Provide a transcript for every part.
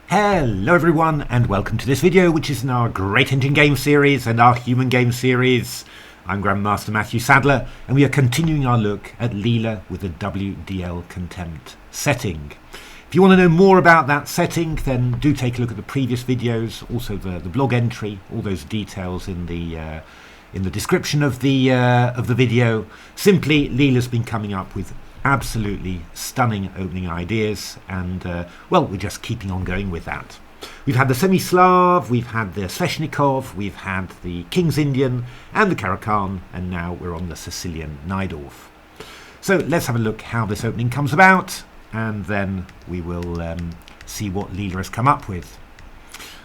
Hello everyone and welcome to this video, which is in our Great Engine Game series and our Human Game series. I'm Grandmaster Matthew Sadler and we are continuing our look at Leela with the WDL Contempt setting. If you want to know more about that setting, then do take a look at the previous videos, also the blog entry, all those details in the description of the video. Simply, Leela's been coming up with absolutely stunning opening ideas, and well, we're just keeping on going with that. We've had the Semi-Slav, we've had the Sveshnikov, we've had the King's Indian and the Karakan, and now we're on the Sicilian Najdorf. So let's have a look how this opening comes about, and then we will see what Leela has come up with.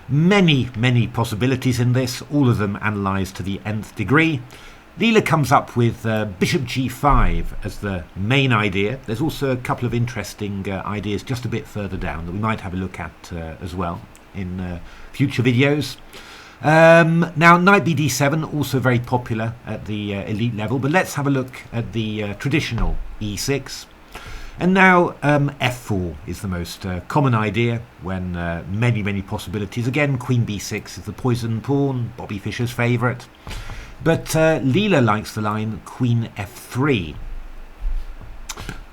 Many possibilities in this, all of them analysed to the nth degree. Leela comes up with bishop g5 as the main idea. There's also a couple of interesting ideas just a bit further down that we might have a look at as well in future videos. Now, knight bd7, also very popular at the elite level, but let's have a look at the traditional e6. And now f4 is the most common idea when many possibilities. Again, queen b6 is the poison pawn, Bobby Fischer's favourite. But Leela likes the line queen f3.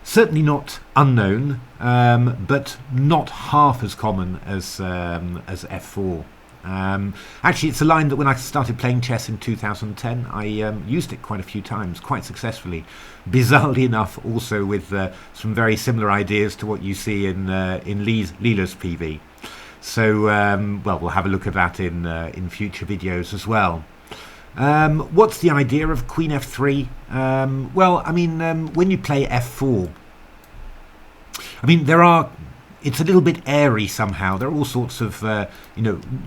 Certainly not unknown, but not half as common as f4. Actually, it's a line that when I started playing chess in 2010, I used it quite a few times, quite successfully. Bizarrely enough, also with some very similar ideas to what you see in Leela's PV. So, well, we'll have a look at that in future videos as well. What's the idea of queen f3? Well, I mean, when you play f4, I mean, it's a little bit airy somehow. There are all sorts of,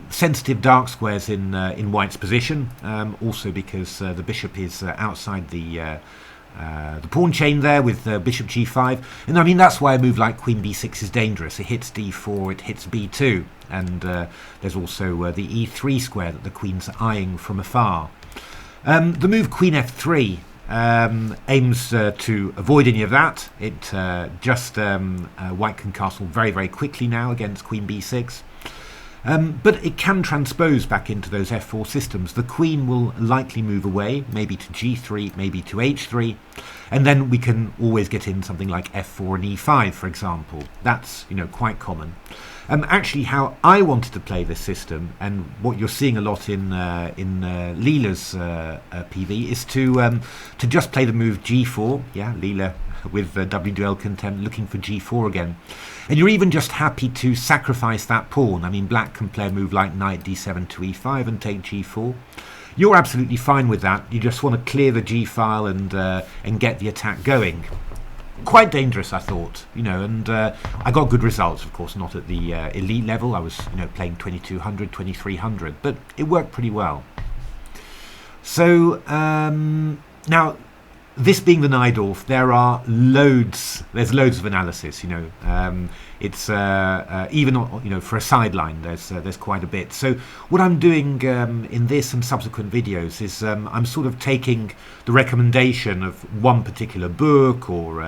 sensitive dark squares in white's position. Also because the bishop is outside the pawn chain there with bishop g5. And I mean, that's why a move like queen b6 is dangerous. It hits d4, it hits b2. And there's also the e3 square that the queen's eyeing from afar. The move queen f3 aims to avoid any of that. It white can castle very quickly now against queen b6. But it can transpose back into those f4 systems. The queen will likely move away, maybe to g3, maybe to h3, and then we can always get in something like f4 and e5, for example. That's quite common. Actually, how I wanted to play this system, and what you're seeing a lot in Leela's PV, is to just play the move g4. Yeah, Leela with WDL Contempt looking for g4 again. And you're even just happy to sacrifice that pawn. I mean, black can play a move like knight d7 to e5 and take g4. You're absolutely fine with that. You just want to clear the g file and get the attack going. Quite dangerous, I thought, and I got good results, of course, not at the elite level. I was, playing 2200, 2300, but it worked pretty well. So, now, this being the Najdorf, there's loads of analysis, it's even for a sideline there's quite a bit. So what I'm doing in this and subsequent videos is I'm sort of taking the recommendation of one particular book or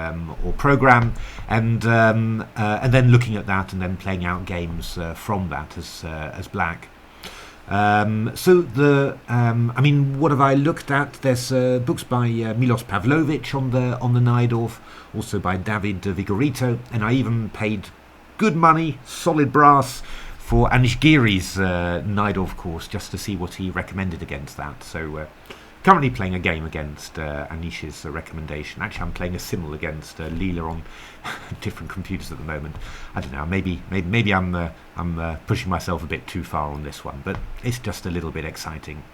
program and then looking at that and then playing out games from that as black. So I mean, what have I looked at? There's books by Milos Pavlovich on the Najdorf, also by David Vigorito, and I even paid good money, solid brass, for Anish Giri's Najdorf course just to see what he recommended against that. So currently playing a game against Anish's recommendation. Actually, I'm playing a simul against Leela on different computers at the moment. I don't know. Maybe I'm pushing myself a bit too far on this one, but it's just a little bit exciting.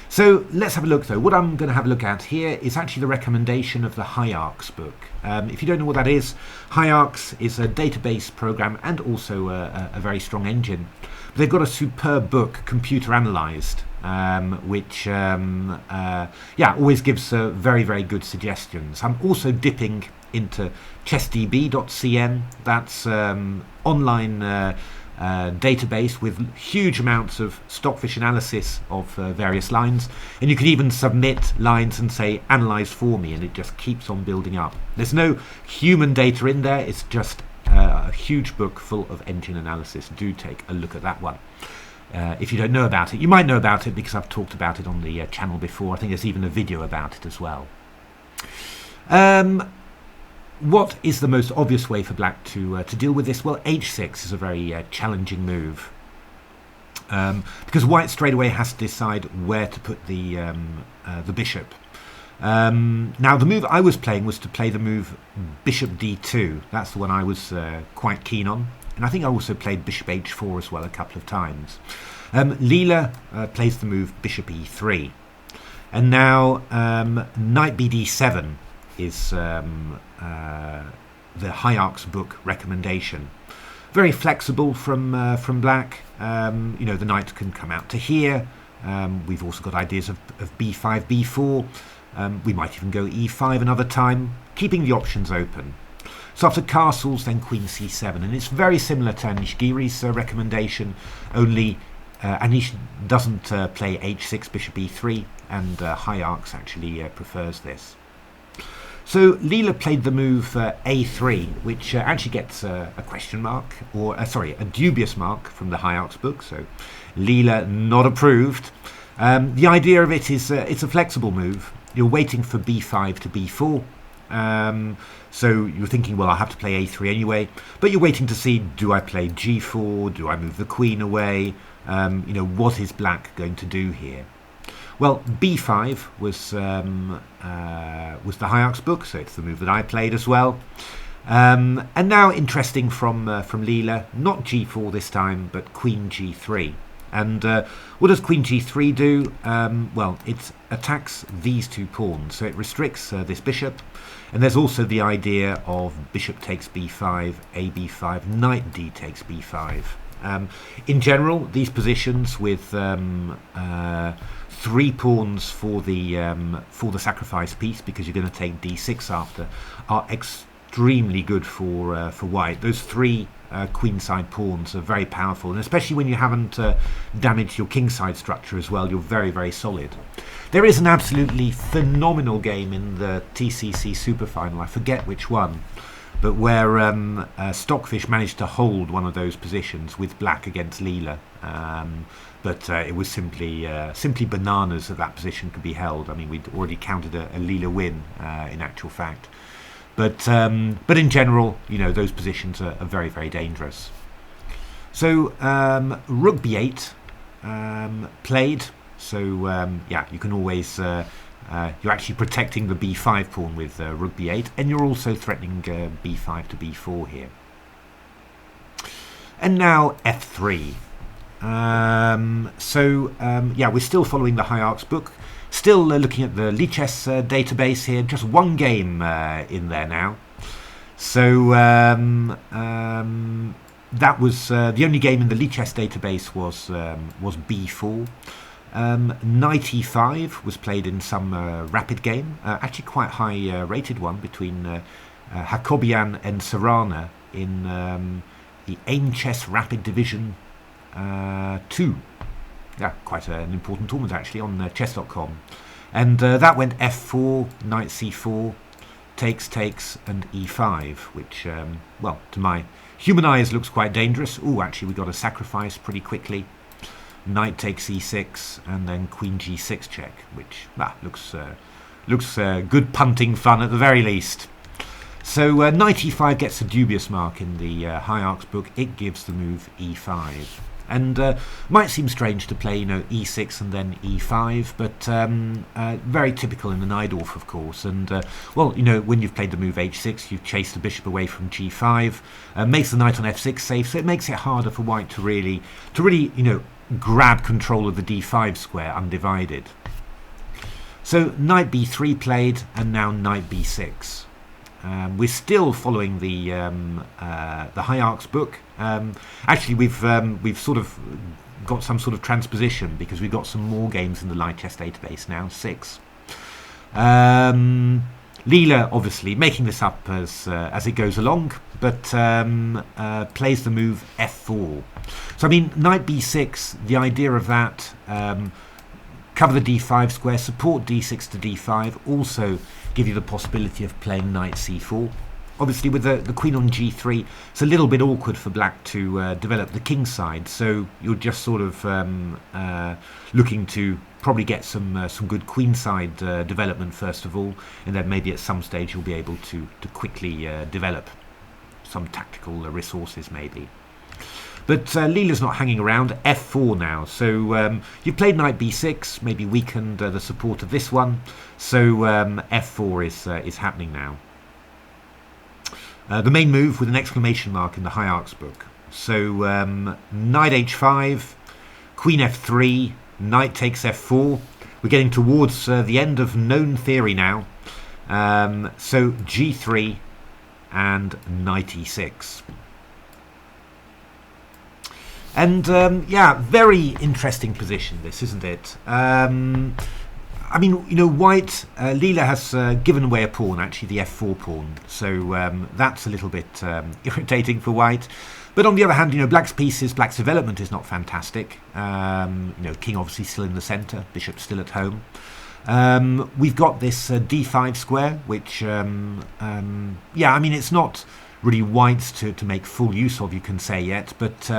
So let's have a look, though. What I'm going to have a look at here is actually the recommendation of the Hierarchs book. If you don't know what that is, Hierarchs is a database program and also a very strong engine. They've got a superb book, Computer Analysed, which always gives very good suggestions. I'm also dipping into chessdb.cn. That's online database with huge amounts of stockfish analysis of various lines, and you can even submit lines and say analyze for me, and it just keeps on building up. There's no human data in there, it's just a huge book full of engine analysis. Do take a look at that one. If you don't know about it, you might know about it because I've talked about it on the channel before. I think there's even a video about it as well. What is the most obvious way for black to deal with this? Well, h6 is a very challenging move, because white straight away has to decide where to put the bishop. Now, the move I was playing was to play the move bishop d2. That's the one I was quite keen on. And I think I also played bishop h4 as well a couple of times. Leela plays the move bishop e3. And now knight bd7 is the Hierarch's book recommendation. Very flexible from black. You know, the knight can come out to here. We've also got ideas of b5, b4. We might even go e5 another time, keeping the options open. So after castles, then queen c7, and it's very similar to Anish Giri's recommendation, only Anish doesn't play h6, bishop e3, and Hierarchs actually prefers this. So Leela played the move a3, which actually gets a question mark, or sorry, a dubious mark from the Hierarch's book, so Leela not approved. The idea of it is it's a flexible move. You're waiting for b5 to b4. So you're thinking, well, I'll have to play a3 anyway, but you're waiting to see, do I play g4, do I move the queen away, you know, what is black going to do here? Well, b5 was the Hierarch's book, so it's the move that I played as well. And now, interesting from Leela, not g4 this time, but queen g3. And what does queen g3 do? Well, it attacks these two pawns, so it restricts this bishop. And there's also the idea of bishop takes b5, a b5, knight d takes b5. In general, these positions with 3 pawns for the sacrifice piece, because you're going to take d6 after, are extremely good for white. Those 3 queenside pawns are very powerful, and especially when you haven't damaged your kingside structure as well, you're very, very solid. There is an absolutely phenomenal game in the TCEC Super Final, I forget which one, but where Stockfish managed to hold one of those positions with black against Leela. But it was simply bananas that position could be held. I mean, we'd already counted a Leela win in actual fact. But in general, you know, those positions are very, very dangerous. So rook b8 played. So yeah, you can always you're actually protecting the b5 pawn with rook b8, and you're also threatening b5 to b4 here. And now f3. Yeah, we're still following the Hierarch's book. Still looking at the Lichess database here. Just one game in there now. So that was the only game in the Lichess database was b4. Knight e5 was played in some rapid game, actually quite high rated one between Hakobian and Serrana in the AIM Chess Rapid Division 2. Yeah, quite an important tournament actually on chess.com. And that went f4, knight c4, takes, and e5, which, well, to my human eyes looks quite dangerous. Oh, actually we got a sacrifice pretty quickly. Knight takes e6, and then queen g6 check, which looks good punting fun at the very least. So knight e5 gets a dubious mark in the Hierarch's book. It gives the move e5. And might seem strange to play, you know, e6 and then e5, but very typical in the Najdorf, of course. And well, you know, when you've played the move h6, you've chased the bishop away from g5, makes the knight on f6 safe, so it makes it harder for white to really, you know, grab control of the d5 square undivided. So knight b3 played, and now knight b6. We're still following the Hierarch's book. Actually, we've sort of got some sort of transposition because we've got some more games in the light chess database now, 6. Leela obviously making this up as it goes along, but plays the move f4. So I mean, knight b6. The idea of that. Cover the d5 square, support d6 to d5, also give you the possibility of playing knight c4. obviously with the queen on g3, it's a little bit awkward for black to develop the king side. So you're just sort of looking to probably get some good queen side development first of all, and then maybe at some stage you'll be able to quickly develop some tactical resources maybe. But Leela's not hanging around. f4 now. So you've played knight b6, maybe weakened the support of this one. So f4 is happening now. The main move with an exclamation mark in the hierarchs book. So knight h5, queen f3, knight takes f4. We're getting towards the end of known theory now. So g3 and knight e6. And yeah, very interesting position this, isn't it? I mean, you know, white, Leela has given away a pawn, actually the f4 pawn. So that's a little bit irritating for white. But on the other hand, you know, black's pieces, black's development is not fantastic. You know, king obviously still in the centre, bishop still at home. We've got this d5 square, which, yeah, I mean, it's not really white's to make full use of, you can say, yet, but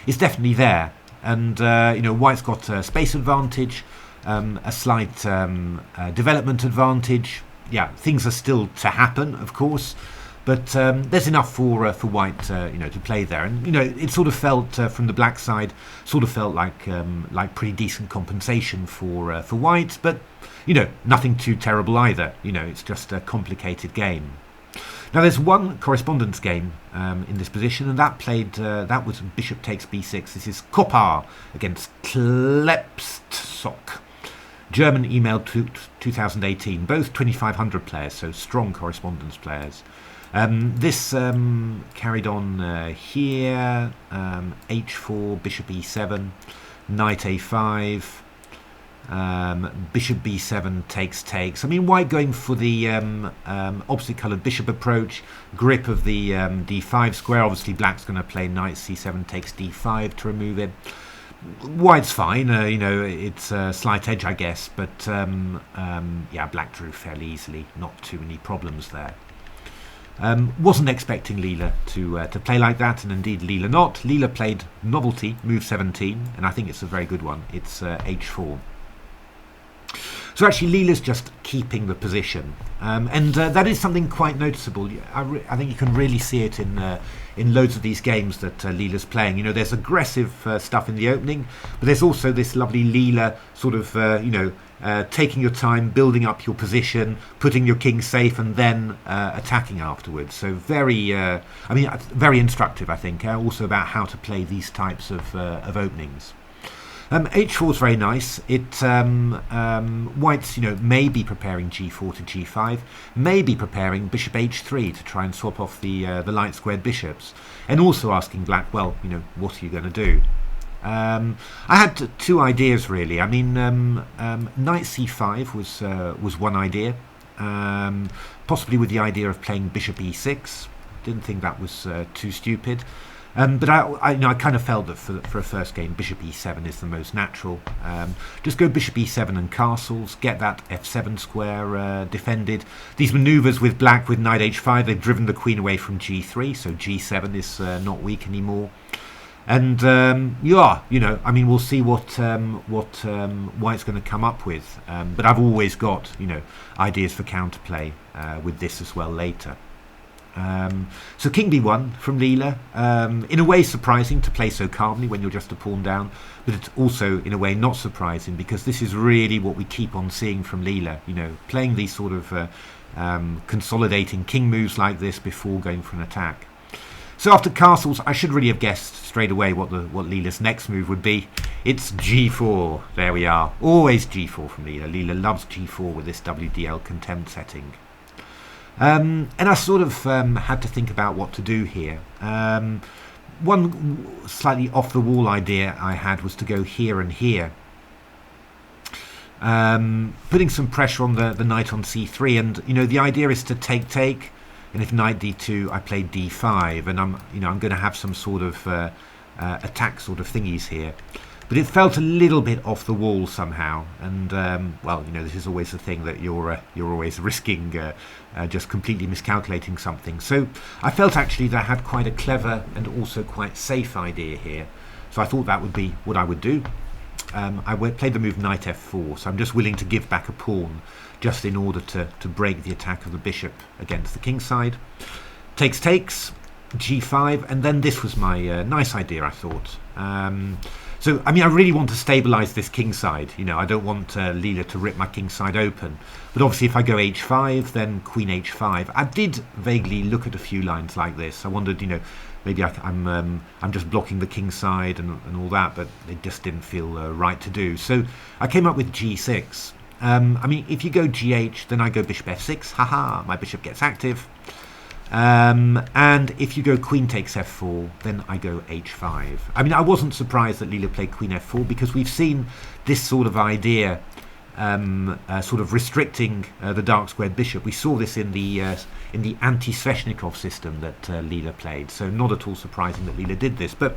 it's definitely there. And, you know, white's got a space advantage, a slight development advantage. Yeah, things are still to happen, of course, but there's enough for white, you know, to play there. And, you know, it sort of felt, from the black side, sort of felt like pretty decent compensation for white, but, you know, nothing too terrible either. You know, it's just a complicated game. Now there's one correspondence game in this position, and that was bishop takes b6. This is Koppar against Klepstsok. German email 2018, both 2500 players, so strong correspondence players. This carried on here, h4, bishop e7, knight a5, bishop b7 takes. I mean, white going for the opposite coloured bishop approach, grip of the d5 square. Obviously black's going to play knight c7 takes d5 to remove it. White's fine, you know, it's a slight edge, I guess, but yeah, black drew fairly easily, not too many problems there. Wasn't expecting Leela to play like that, and indeed Leela not. Leela played novelty, move 17, and I think it's a very good one. It's h4. So actually Leela's just keeping the position, and that is something quite noticeable. I think you can really see it in loads of these games that Leela's playing. You know, there's aggressive stuff in the opening, but there's also this lovely Leela sort of, you know, taking your time, building up your position, putting your king safe, and then attacking afterwards. So very, I mean, very instructive, I think, also about how to play these types of openings. h4 is very nice. It white's, you know, may be preparing g4 to g5, may be preparing bishop h3 to try and swap off the light squared bishops, and also asking black, well, you know, what are you going to do? I had two ideas really. I mean, knight c5 was one idea, possibly with the idea of playing bishop e6. Didn't think that was too stupid. But I you know, I kind of felt that for a first game, bishop e7 is the most natural. Just go bishop e7 and castles, get that f7 square defended. These manoeuvres with black with knight h5, they've driven the queen away from g3, so g7 is not weak anymore. And yeah, you know, I mean, we'll see what white's going to come up with. But I've always got, you know, ideas for counterplay with this as well later. So king b1 from Leela, in a way surprising to play so calmly when you're just a pawn down, but it's also in a way not surprising because this is really what we keep on seeing from Leela, you know, playing these sort of consolidating king moves like this before going for an attack. So after castles, I should really have guessed straight away what Leela's next move would be. It's g4. There we are. Always g4 from Leela. Leela loves g4 with this WDL Contempt setting. And I sort of had to think about what to do here. One slightly off-the-wall idea I had was to go here and here, putting some pressure on the knight on c3. And you know, the idea is to take, and if knight d2, I play d5, and I'm going to have some sort of attack sort of thingies here. but it felt a little bit off the wall somehow. And well, you know, this is always the thing that you're always risking just completely miscalculating something. So I felt actually that I had quite a clever and also quite safe idea here. So I thought that would be what I would do. I played the move knight f4, so I'm just willing to give back a pawn just in order to break the attack of the bishop against the king side. Takes, g5, and then this was my nice idea, I thought. So, I mean, I really want to stabilise this king side. You know, I don't want Leela to rip my king side open. But obviously, if I go h5, then queen h5. I did vaguely look at a few lines like this. I wondered, you know, maybe I'm just blocking the king side and all that, but it just didn't feel right to do. So I came up with g6. I mean, if you go gh, then I go bishop f6. Haha, my bishop gets active. And if you go queen takes f4, then I go h5. I mean, I wasn't surprised that Leela played queen f4 because we've seen this sort of idea sort of restricting the dark squared bishop. We saw this in the anti-Sveshnikov system that Leela played, so not at all surprising that Leela did this. But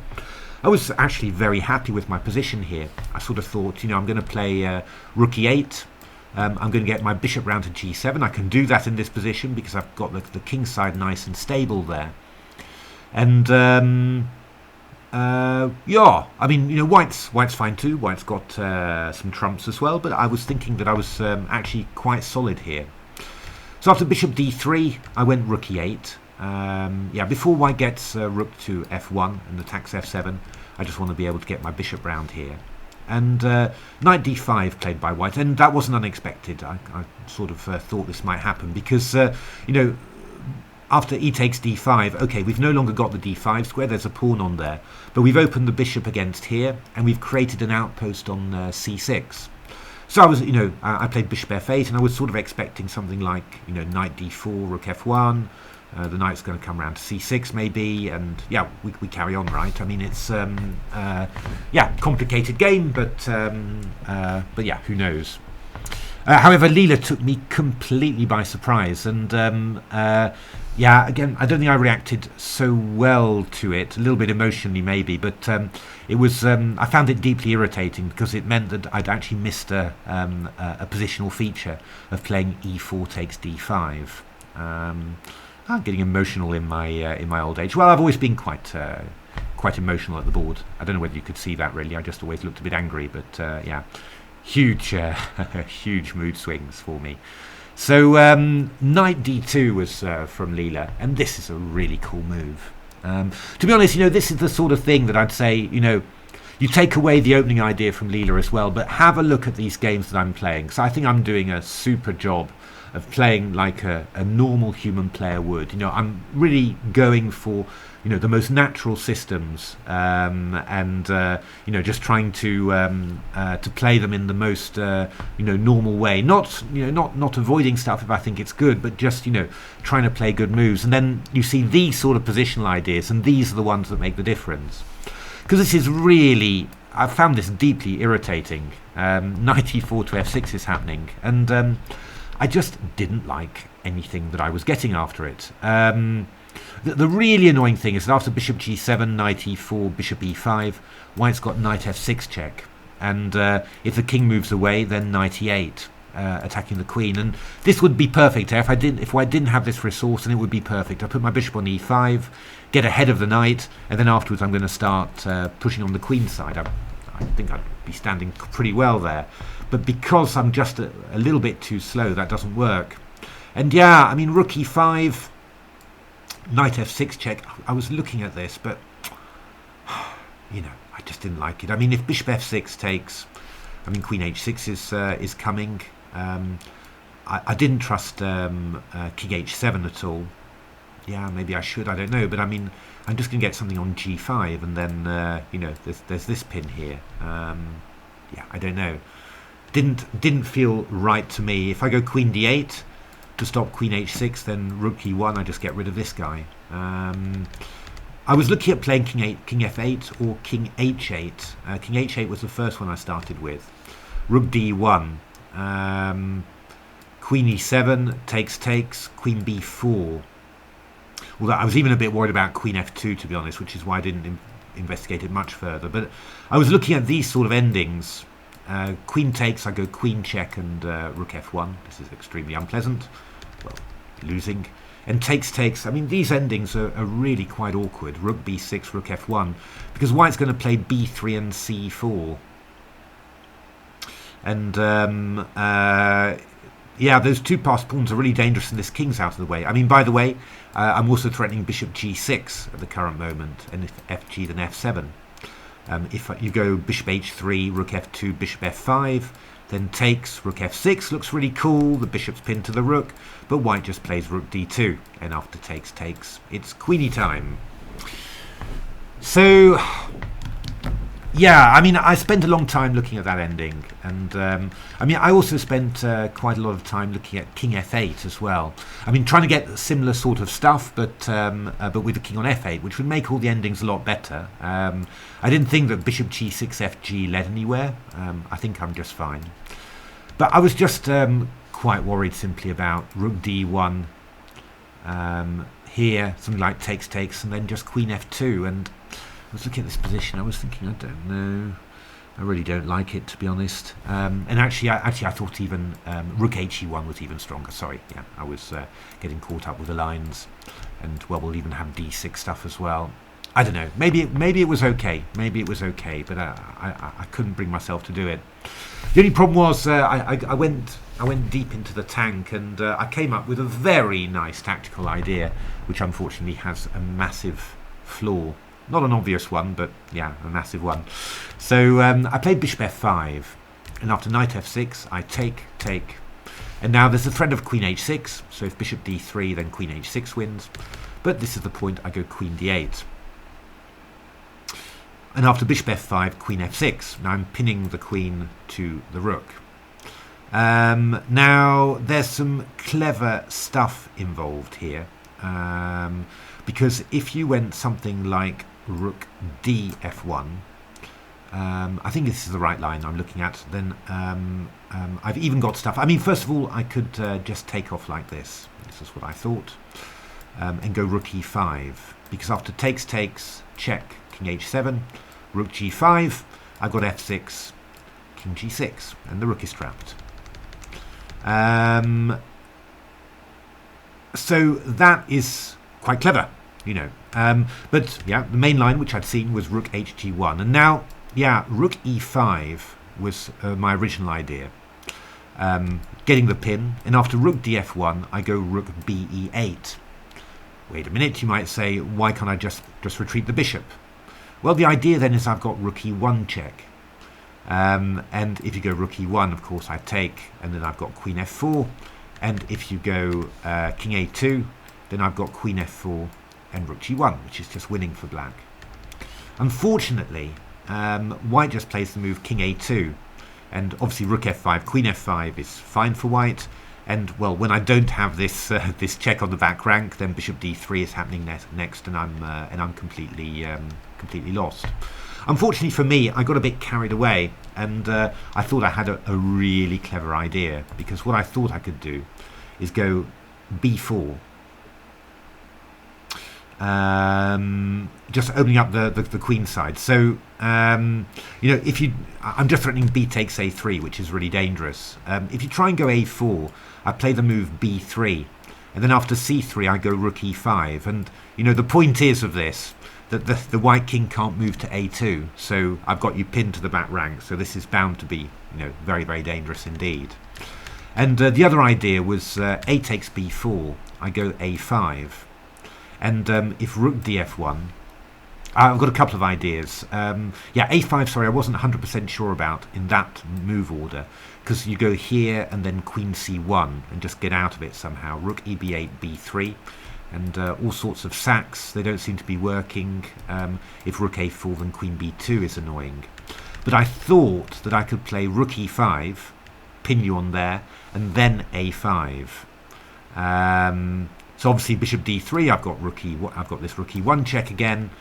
I was actually very happy with my position here. I sort of thought, you know, I'm going to play rook e8. I'm going to get my bishop round to g7. I can do that in this position because I've got the king side nice and stable there. And yeah, I mean, you know, white's fine too. White's got some trumps as well, but I was thinking that I was actually quite solid here. So after bishop d3, I went rook e8. Yeah, before white gets rook to f1 and attacks f7, I just want to be able to get my bishop round here. And knight d5 played by white, and that wasn't unexpected. I sort of thought this might happen because, you know, after e takes d5, okay, we've no longer got the d5 square, there's a pawn on there, but we've opened the bishop against here, and we've created an outpost on c6. So I was, you know, I played bishop f8, and I was sort of expecting something like, you know, knight d4, rook f1, the knight's going to come around to c6 maybe, and yeah, we carry on, right? I mean, it's yeah, complicated game, but yeah, who knows? However, Leela took me completely by surprise, and yeah, again, I don't think I reacted so well to it. A little bit emotionally, maybe, but it was. I found it deeply irritating because it meant that I'd actually missed a positional feature of playing e4 takes d5. I'm getting emotional in my old age. Well, I've always been quite emotional at the board. I don't know whether you could see that really. I just always looked a bit angry, but yeah, huge huge mood swings for me. So knight d2 was from Leela, and this is a really cool move. To be honest, you know, this is the sort of thing that I'd say, you know, you take away the opening idea from Leela as well, but have a look at these games that I'm playing. So I think I'm doing a super job of playing like a normal human player would. You know, I'm really going for, you know, the most natural systems, and you know, just trying to play them in the most you know, normal way. Not, you know, not avoiding stuff if I think it's good, but just, you know, trying to play good moves. And then you see these sort of positional ideas, and these are the ones that make the difference. Because this is really, I found this deeply irritating. Knight e4 to f6 is happening, and I just didn't like anything that I was getting after it. The really annoying thing is that after bishop g7, knight e4, bishop e5, white's got knight f6 check. And if the king moves away, then knight e8, attacking the queen. And this would be perfect. If I didn't have this resource, then it would be perfect. I put my bishop on e5, get ahead of the knight, and then afterwards I'm going to start pushing on the queen side. I think I'd be standing pretty well there. But because I'm just a little bit too slow, that doesn't work. And yeah, I mean, rook e5, knight f6 check. I was looking at this, but you know, I just didn't like it. I mean, if bishop f6 takes, I mean, queen h6 is coming. I didn't trust king h7 at all. Yeah, maybe I should. I don't know. But I mean, I'm just going to get something on g5, and then you know, there's this pin here. Yeah, I don't know. Didn't feel right to me. If I go queen d8 to stop queen h6, then rook e1, I just get rid of this guy. I was looking at playing king f8 or king h8. King h8 was the first one I started with. Rook d1, queen e7 takes, queen b4. Although I was even a bit worried about queen f2, to be honest, which is why I didn't investigate it much further. But I was looking at these sort of endings. Queen takes, I go queen check and rook f1. This is extremely unpleasant. Well, losing. And takes. I mean, these endings are really quite awkward. Rook b6, rook f1, because white's going to play b3 and c4. And yeah, those two passed pawns are really dangerous, and this king's out of the way. I mean, by the way, I'm also threatening bishop g6 at the current moment, and if fg, then f7. If you go bishop h3, rook f2, bishop f5, then takes, rook f6 looks really cool, the bishop's pinned to the rook, but white just plays rook d2, and after takes, it's queenie time. So, yeah, I mean, I spent a long time looking at that ending, and I mean, I also spent quite a lot of time looking at king f8 as well. I mean, trying to get similar sort of stuff, but with the king on f8, which would make all the endings a lot better. I didn't think that bishop g6 fg led anywhere. I think I'm just fine. But I was just quite worried simply about rook d1 here, something like takes, and then just queen f2, and I was looking at this position. I was thinking, I don't know. I really don't like it, to be honest. And actually, I thought even rook he1 was even stronger. Sorry, yeah, I was getting caught up with the lines, and well, we'll even have d6 stuff as well. I don't know. Maybe it was okay. Maybe it was okay, but I couldn't bring myself to do it. The only problem was I went deep into the tank, and I came up with a very nice tactical idea, which unfortunately has a massive flaw. Not an obvious one, but yeah, a massive one. So I played bishop f5, and after knight f6, I take. And now there's a threat of queen h6, so if bishop d3, then queen h6 wins. But this is the point, I go queen d8. And after bishop f5, queen f6. Now I'm pinning the queen to the rook. Now there's some clever stuff involved here. Because if you went something like rook d f1, I think this is the right line I'm looking at, then I've even got stuff. I mean, first of all, I could just take off like this. This is what I thought. And go rook e5, because after takes, check, king h7, rook g5, I've got f6, king g6, and the rook is trapped. So that is quite clever, you know. But yeah, the main line which I'd seen was rook hg1, and now, yeah, rook e5 was my original idea. Getting the pin, and after rook df1, I go rook be8. Wait a minute, you might say, why can't I just retreat the bishop? Well, the idea then is I've got rook e1 check. And if you go rook e1, of course, I take, and then I've got queen f4. And if you go king a2, then I've got queen f4 and rook g1, which is just winning for black. Unfortunately, white just plays the move king a2, and obviously rook f5, queen f5 is fine for white. And well, when I don't have this this check on the back rank, then bishop d3 is happening next, and I'm completely lost. Unfortunately for me, I got a bit carried away, and I thought I had a really clever idea, because what I thought I could do is go b4, just opening up the queen side. So you know, I'm just threatening b takes a3, which is really dangerous. If you try and go a4, I play the move b3, and then after c3 I go rook e5, and you know, the point is of this that the white king can't move to a2, so I've got you pinned to the back rank, so this is bound to be, you know, very, very dangerous indeed. And the other idea was a takes b4, I go a5, and if rook df1, I've got a couple of ideas. Yeah, a5, sorry, I wasn't 100% sure about in that move order, because you go here and then queen c1 and just get out of it somehow. Rook eb8, b3, and all sorts of sacks. They don't seem to be working. If rook a4, then queen b2 is annoying. But I thought that I could play rook e5, pin you on there, and then a5. So obviously bishop d3, I've got this rook e1 check again.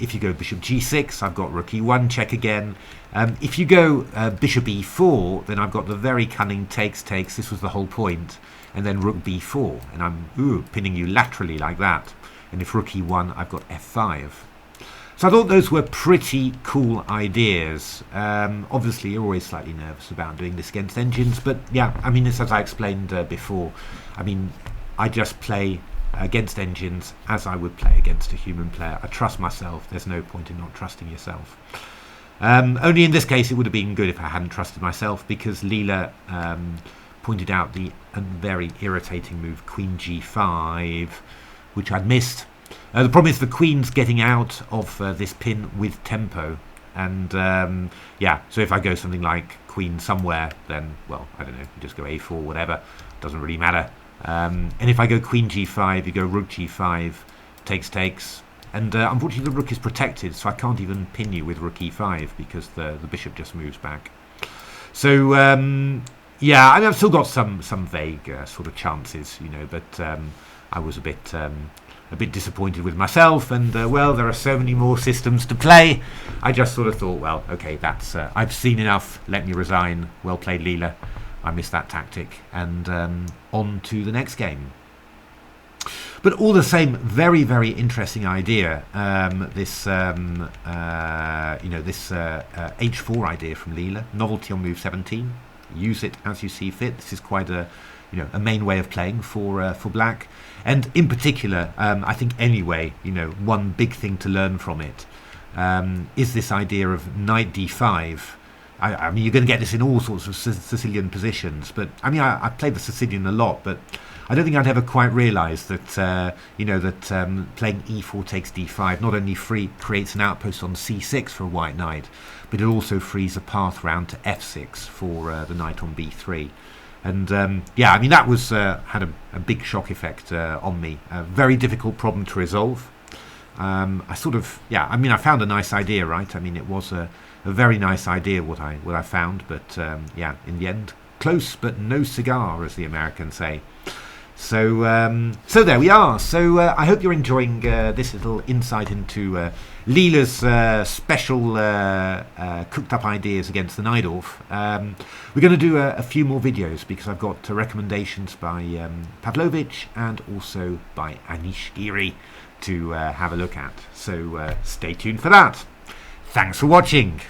If you go bishop g6, I've got rook e1 check again. If you go bishop e4, then I've got the very cunning takes. This was the whole point. And then rook b4, and I'm pinning you laterally like that. And if rook e1, I've got f5. So I thought those were pretty cool ideas. Obviously, you're always slightly nervous about doing this against engines, but yeah, I mean, it's as I explained before. I mean, I just play against engines as I would play against a human player. I trust myself. There's no point in not trusting yourself. Only in this case, it would have been good if I hadn't trusted myself, because Leela pointed out the very irritating move Queen G5, which I'd missed. The problem is the queen's getting out of this pin with tempo, and yeah, so if I go something like queen somewhere, then, well, I don't know, you just go a4, whatever, doesn't really matter. And if I go queen g5, you go rook g5, takes, and unfortunately the rook is protected, so I can't even pin you with rook e5 because the bishop just moves back. So yeah, I mean, I've still got some vague sort of chances, you know, but I was a bit disappointed with myself, and well, there are so many more systems to play. I just sort of thought, well, okay, that's I've seen enough, let me resign. Well played, Leela. I missed that tactic, and on to the next game. But all the same, very, very interesting idea. This you know, this h4 idea from Leela, novelty on move 17. Use it as you see fit. This is quite a, you know, a main way of playing for black, and in particular, I think anyway, you know, one big thing to learn from it is this idea of knight d5. I mean, you're going to get this in all sorts of Sicilian positions, but I mean, I played the Sicilian a lot, but I don't think I'd ever quite realised that you know, that playing e4 takes d5 not only creates an outpost on c6 for a white knight, but it also frees a path round to f6 for the knight on b3. And yeah, I mean, that was had a big shock effect on me. A very difficult problem to resolve. I sort of, yeah, I mean, I found a nice idea, right? I mean, it was a very nice idea what I found, but yeah, in the end, close but no cigar, as the Americans say. So so there we are. So I hope you're enjoying this little insight into Leela's special cooked up ideas against the Najdorf. We're going to do a few more videos because I've got recommendations by Pavlovich and also by Anish Giri to have a look at. So stay tuned for that. Thanks for watching.